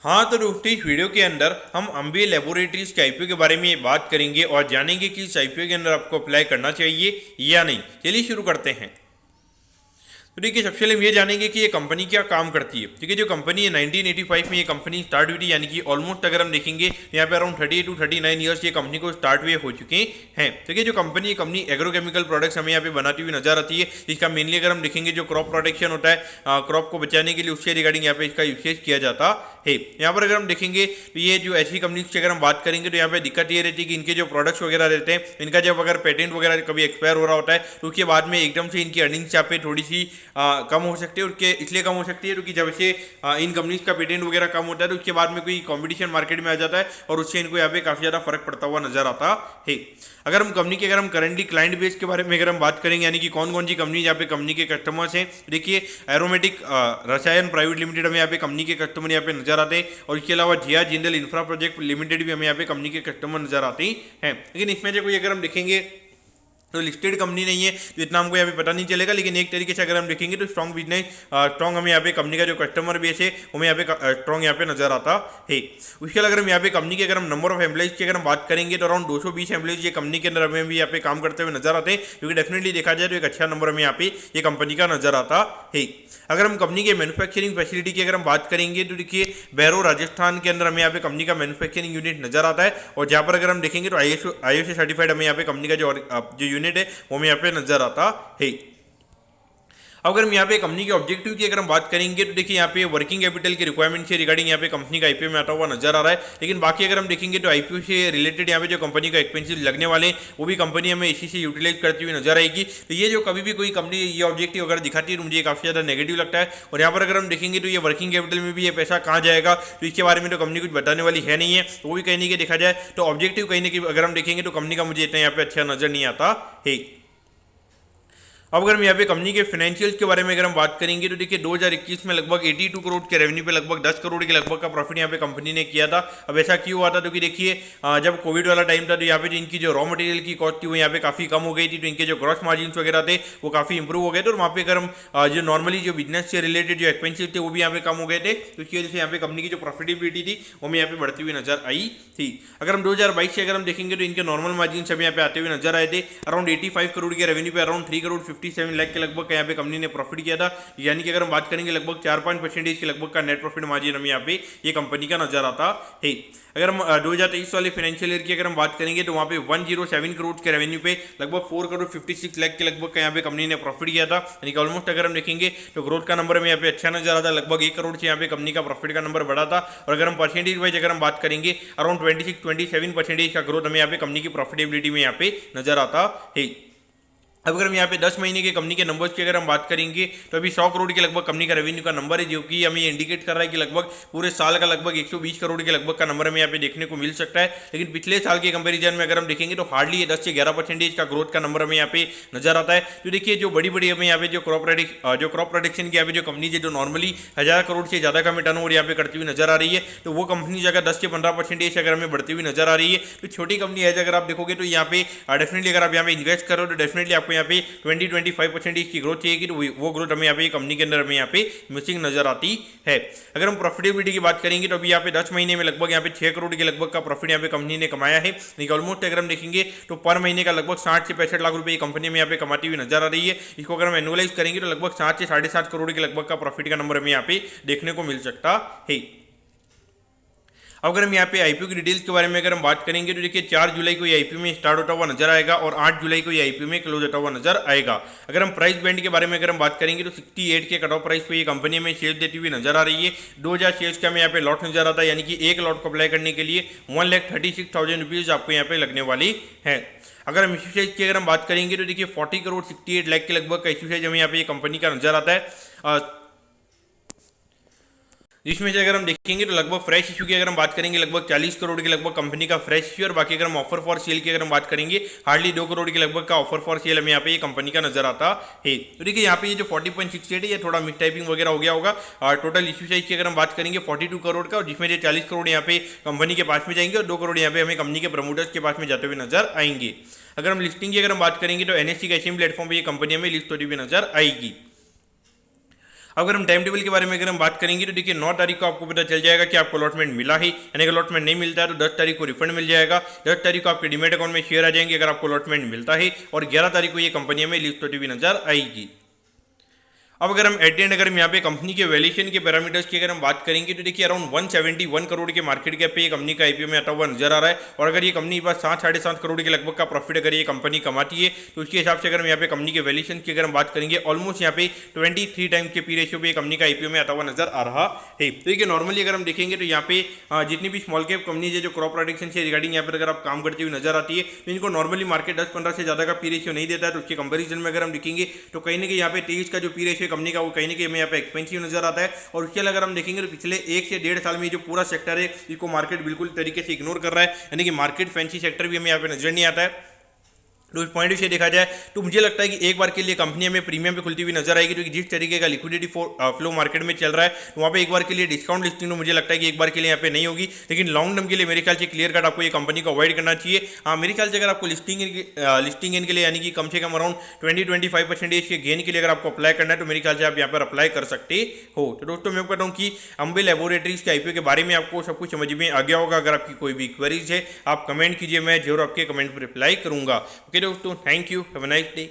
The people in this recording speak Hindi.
हाँ, तो दोस्तों इस वीडियो के अंदर हम अंबी लेबोरेटरीज के आईपीओ के बारे में बात करेंगे और जानेंगे कि इस आईपीओ के अंदर आपको अप्लाई करना चाहिए या नहीं। चलिए शुरू करते हैं। तो देखिए, सबसे पहले हम ये जानेंगे कि ये कंपनी क्या काम करती है। ठीक है, जो कंपनी है 1985 में ये कंपनी स्टार्ट हुई थी, यानी कि ऑलमोस्ट अगर हम देखेंगे यहाँ पे अराउंड 30 to 39 ईयर्स ये कंपनी को स्टार्ट हुए हो चुके हैं। ठीक है, जो कंपनी एग्रोकेमिकल प्रोडक्ट्स हमें यहाँ पे बनाती हुई नजर आती है। इसका मेनली अगर हम देखेंगे जो क्रॉप प्रोटेक्शन होता है, क्रॉप को बचाने के लिए, उसके रिगार्डिंग यहाँ पे इसका यूसेज किया जाता है। यहाँ पर अगर हम देखेंगे तो ये जो ऐसी कंपनी की अगर हम बात करेंगे तो यहाँ पे दिक्कत ये रहती है कि इनके जो प्रोडक्ट्स वगैरह रहते हैं, इनका जब अगर पेटेंट वगैरह कभी एक्सपायर हो रहा होता है तो उसके बाद में एकदम से इनकी अर्निंग्स यहाँ पे थोड़ी सी कम हो सकती है। उसके इसलिए कम हो सकती है क्योंकि जब से इन कंपनीज का पेटेंट वगैरह कम होता है तो उसके बाद में कोई कंपटीशन मार्केट में आ जाता है और उससे इनको यहाँ पे काफी ज्यादा फर्क पड़ता हुआ नजर आता है। अगर हम कंपनी के अगर हम करंटली क्लाइंट बेस के बारे में अगर हम बात करेंगे, यानी कि कौन कौन सी कंपनी यहाँ पे कंपनी के कस्टमर्स हैं, देखिए एरोमेटिक रसायन प्राइवेट लिमिटेड हमें यहाँ पे कंपनी के कस्टमर यहाँ पे नजर आते हैं और इसके अलावा जिया जिंदल इंफ्रा प्रोजेक्ट लिमिटेड भी हमें यहाँ पे कंपनी के कस्टमर नजर आते हैं। लेकिन इसमें जो कोई अगर हम देखेंगे तो लिस्टेड कंपनी नहीं है तो इतना हमको यहाँ पे पता नहीं चलेगा, लेकिन एक तरीके से अगर हम देखेंगे तो स्ट्रॉन्ग बिजनेस स्ट्रॉन्ग हमें यहाँ पे कंपनी का जो कस्टमर बेस है हमें यहाँ पे स्ट्रॉन्ग यहाँ पे नजर आता है। उसके अलावा अगर हम यहाँ पे कंपनी के अगर हम नंबर ऑफ एम्प्लॉइज की अगर हम बात करेंगे तो अराउंड 220 एम्प्लॉइज ये कंपनी के अंदर हमें भी यहाँ पे काम करते हुए नजर आते हैं, क्योंकि डेफिनेटली देखा जाए तो एक अच्छा नंबर हमें यहाँ पे ये कंपनी का नजर आता है। अगर हम कंपनी के मैन्युफैक्चरिंग फैसिलिटी की अगर हम बात करेंगे तो देखिए बैरो राजस्थान के अंदर हमें यहाँ पे कंपनी का मैन्युफैक्चरिंग यूनिट नजर आता है और जहाँ पर अगर हम देखेंगे तो आईएसओ सर्टिफाइड हमें यहाँ पे कंपनी का जो यूनिट है वो हमें यहाँ पे नजर आता है। अब अगर हम यहाँ पे कंपनी के ऑब्जेक्टिव की अगर हम बात करेंगे तो देखिए यहाँ पे वर्किंग कैपिटल की रिक्वायरमेंट से रिगार्डिंग यहाँ पे कंपनी का आईपीओ में आता हुआ नजर आ रहा है, लेकिन बाकी अगर हम देखेंगे तो आईपीओ से रिलेटेड यहाँ पे जो कंपनी का एक्सपेंसिव लगने वाले हैं वो भी कंपनी हमें इसी से यूटिलाइज करती हुई नजर आएगी। तो ये जो कभी भी कोई कंपनी ये ऑब्जेक्टिव अगर दिखाती है तो मुझे काफी ज्यादा नेगेटिव लगता है। और यहाँ पर अगर हम देखेंगे तो ये वर्किंग कैपिटल में भी ये पैसा कहाँ जाएगा तो इसके बारे में तो कंपनी कुछ बताने वाली है नहीं है, तो वो भी कहने के देखा जाए तो ऑब्जेक्टिव कहीं ना कहीं अगर हम देखेंगे तो कंपनी का मुझे इतना यहाँ पे अच्छा नजर नहीं आता है। अब अगर हम यहाँ पे कंपनी के फाइनेंशियल्स के बारे में अगर हम बात करेंगे तो देखिए 2021 में लगभग 82 करोड़ के रेवेन्यू पे लगभग 10 करोड़ के लगभग का प्रॉफिट यहाँ पे कंपनी ने किया था। अब ऐसा क्यों हुआ था, क्योंकि देखिए जब कोविड वाला टाइम था तो यहाँ पे जो इनकी जो रॉ मटेरियल की कॉस्ट थी वो यहाँ पे काफी कम हो गई थी, तो इनके जो ग्रॉस मार्जिन वगैरह थे वो काफी इंप्रूव हो गए थे और वहाँ पे अगर हम जो नॉर्मली जो बिजनेस से रिलेटेड जो एक्सपेंसिव थे वो भी यहाँ पे कम हो गए थे, तो इसकी वजह से यहाँ पे कंपनी की जो प्रॉफिटेबिलिटी थी वो हमें यहाँ पे बढ़ती हुई नजर आई थी। अगर हम 2022 से अगर हम देखेंगे तो इनके नॉर्मल मार्जिन हमें यहाँ पे आते हुए नजर आए थे। अराउंड 85 करोड़ के रेवेन्यू पे अराउंड 3 करोड़ 57 लाख के लगभग का यहाँ पे कंपनी ने प्रॉफिट किया था, यानी कि अगर हम बात करेंगे लगभग 4-5% के लगभग का नेट प्रॉफिट मार्जिन हमें यहाँ पे ये कंपनी का नजर आता है। अगर हम 2023 वाले फाइनेंशियल ईयर की अगर हम बात करेंगे तो वहाँ पे 107 करोड़ के रेवेन्यू पे लगभग 4 करोड़ 56 लाख के लगभग का यहाँ पे कंपनी ने प्रॉफिट किया था, यानी कि ऑलमोस्ट अगर हम देखेंगे तो ग्रोथ का नंबर हमें यहाँ पे अच्छा नजर आता है। लगभग 1 करोड़ से यहाँ पे कंपनी का प्रॉफिट का नंबर बढ़ा था और अगर हम परसेंटेज वाइज अगर हम बात करेंगे अराउंड 26-27% का ग्रोथ हमें यहाँ पे कंपनी की प्रॉफिटेबिलिटी में यहाँ पे नजर आता है। अब अगर हम यहाँ पे 10 महीने के कंपनी के नंबर्स की अगर हम बात करेंगे तो अभी 100 करोड़ के लगभग कंपनी का रेवेन्यू का नंबर है, जो कि हमें इंडिकेट कर रहा है कि लगभग पूरे साल का लगभग 120 करोड़ के लगभग का नंबर हमें यहाँ पे देखने को मिल सकता है। लेकिन पिछले साल के कंपेरिजन में अगर हम देखेंगे तो हार्डली 10 से 11% का ग्रोथ का नंबर हमें यहाँ पे नजर आता है। तो देखिए जो बड़ी बड़ी हमें यहाँ पे जो क्रॉप प्रोटेक्शन की यहाँ पे जो कंपनी जो नॉर्मली 1000 करोड़ से ज्यादा का हमें टर्नओवर यहाँ पे करती हुई नजर आ रही है, तो वो कंपनी अगर 10 से 15% अगर हमें बढ़ती हुई नजर आ रही है, तो छोटी कंपनी है अगर आप देखोगे तो यहाँ पे डेफिनेटली अगर आप यहाँ पे इन्वेस्ट करो तो डेफिनेटली आपको यहाँ पे 20-25% की ग्रोथ चाहिए, तो वो ग्रोथ हमें यहाँ पे कंपनी के अंदर हमें यहाँ पे मिसिंग नजर आती है। अगर हम प्रॉफिटेबिलिटी की बात करेंगे तो अभी यहाँ पे 10 महीने में लगभग यहाँ पे 6 करोड़ के लगभग का प्रॉफिट यहाँ पे कंपनी ने कमाया है। ऑलमोस्ट अगर हम देखेंगे तो पर महीने का लगभग 60 से 65 लाख रुपए कंपनी में यहाँ पे कमाती हुई नजर आ रही है। इसको अगर हम एनुअलाइज करेंगे तो लगभग 7 से 7.5 करोड़ के लगभग का प्रॉफिट का नंबर हमें यहाँ पे देखने को मिल सकता है। अब अगर हम यहाँ पे आईपीओ की डिटेल्स के बारे में अगर हम बात करेंगे तो देखिए 4 जुलाई को ये आईपीओ में स्टार्ट होता हुआ नजर आएगा और 8 जुलाई को ये आईपीओ में क्लोज होता हुआ नजर आएगा। अगर हम प्राइस बैंड के बारे में अगर हम बात करेंगे तो 68 के कट ऑफ प्राइस पे ये कंपनी में शेयर देती हुई नजर आ रही है। 2000 शेयर्स का हमें यहाँ पे लॉट नजर आता है, यानी कि एक लॉट को अप्लाई करने के लिए 1,36,000 रुपीज आपको यहाँ पे लगने वाली है। अगर हम इश्यू साइज की अगर हम बात करेंगे तो देखिए 40 करोड़ 68 लाख के लगभग का इश्यू साइज हमें यहाँ पे कंपनी का नजर आता है, जिसमें से अगर हम देखेंगे तो लगभग फ्रेश इशू की अगर हम बात करेंगे लगभग 40 करोड़ के लगभग कंपनी का फ्रेश इशू, और बाकी अगर हम ऑफर फॉर सेल की अगर हम बात करेंगे हार्डली 2 करोड़ के लगभग का ऑफर फॉर सेल हमें यहाँ पे ये कंपनी का नजर आता है। तो देखिए यहाँ पे ये जो 40.68 है ये थोड़ा मिस टाइपिंग वगैरह हो गया होगा। और टोटल इशू साइज की अगर हम बात करेंगे 42 करोड़ का, और जिसमें जो 40 करोड़ यहाँ पे कंपनी के पास में जाएंगे और 2 करोड़ यहाँ पे हमें कंपनी के प्रमोटर्स के पास में जाते हुए नजर आएंगे। अगर हम लिस्टिंग की अगर हम बात करेंगे तो एनएससी के एशियन प्लेटफॉर्म पर ये कंपनी हमें लिस्ट होती हुई नजर आएगी। अगर हम टाइम टेबल के बारे में अगर हम बात करेंगे तो देखिए 9 तारीख को आपको पता चल जाएगा कि आपको अलॉटमेंट मिला है, यानी कि अलॉटमेंट नहीं मिलता है तो 10 तारीख को रिफंड मिल जाएगा। 10 तारीख को आपके डीमेट अकाउंट में शेयर आ जाएंगे अगर आपको अलॉटमेंट मिलता है, और 11 तारीख को ये कंपनियों में लिस्ट होती हुई नजर आएगी। अब अगर हम एट द एंड अगर हम यहाँ पे कंपनी के वैल्यूएशन के पैरामीटर्स की अगर हम बात करेंगे तो देखिए अराउंड 171 करोड़ के मार्केट कैप पे ये कंपनी का आईपीओ में आता हुआ नजर आ रहा है। और अगर ये कंपनी बस 7-7.5 करोड़ के लगभग का प्रॉफिट अगर ये कंपनी कमाती है तो उसके हिसाब से अगर हम यहाँ पे कंपनी के वैल्यूएशन की अगर हम बात करेंगे ऑलमोस्ट यहाँ पे 23 टाइम्स के पी रेशियो पे कंपनी का आईपीओ में आता हुआ नजर आ रहा है। तो देखिए नॉर्मली अगर हम देखेंगे तो यहाँ पे जितनी भी स्मॉल कैप कंपनी है जो क्रॉप प्रोडक्शन से रिगार्डिंग यहाँ पर अगर आप काम करती हुई नजर आती है तो इनको नॉर्मली मार्केट 10-15 से ज्यादा का पी रेशियो नहीं देता है। तो उसके कंपेरिजन में अगर हम देखेंगे तो कहीं ना कहीं यहाँ पे 23 का जो पी रेशियो कंपनी का वो कहीं ना कहीं हमें यहाँ पे एक्सपेंसिव नजर आता है। और उसके अलावा अगर हम देखेंगे तो पिछले 1 से 1.5 साल में जो पूरा सेक्टर है इसको मार्केट बिल्कुल तरीके से इग्नोर कर रहा है, यानी कि मार्केट फैंसी सेक्टर भी हमें यहाँ पे नजर नहीं आता है। तो उस पॉइंट से देखा जाए तो मुझे लगता है कि एक बार के लिए कंपनी हमें प्रीमियम पे खुलती हुई नजर आएगी, क्योंकि जिस तरीके का लिक्विडिटी फ्लो मार्केट में चल रहा है तो वहाँ पे एक बार के लिए डिस्काउंट लिस्टिंग तो मुझे लगता है कि एक बार के लिए यहाँ पे नहीं होगी। लेकिन लॉन्ग टर्म के लिए मेरे ख्याल से क्लियर कट आपको ये कंपनी को अवॉइड करना चाहिए। हाँ, मेरे ख्याल से अगर आपको लिस्टिंग इन के लिए यानी कि कम से कम अराउंड 20-25% के गेन के लिए अगर आपको अप्लाई करना है तो मेरे ख्याल से आप यहाँ पर अप्लाई कर सकते हो। तो दोस्तों मैं कहता हूँ कि अंबे लैबोरेटरीज के आईपीओ के बारे में आपको सब कुछ समझ में आ गया होगा। अगर आपकी कोई भी क्वेरीज है आप कमेंट कीजिए, मैं जरूर आपके कमेंट पर रिप्लाई करूंगा। ओके दोस्तों, thank you, have a nice day.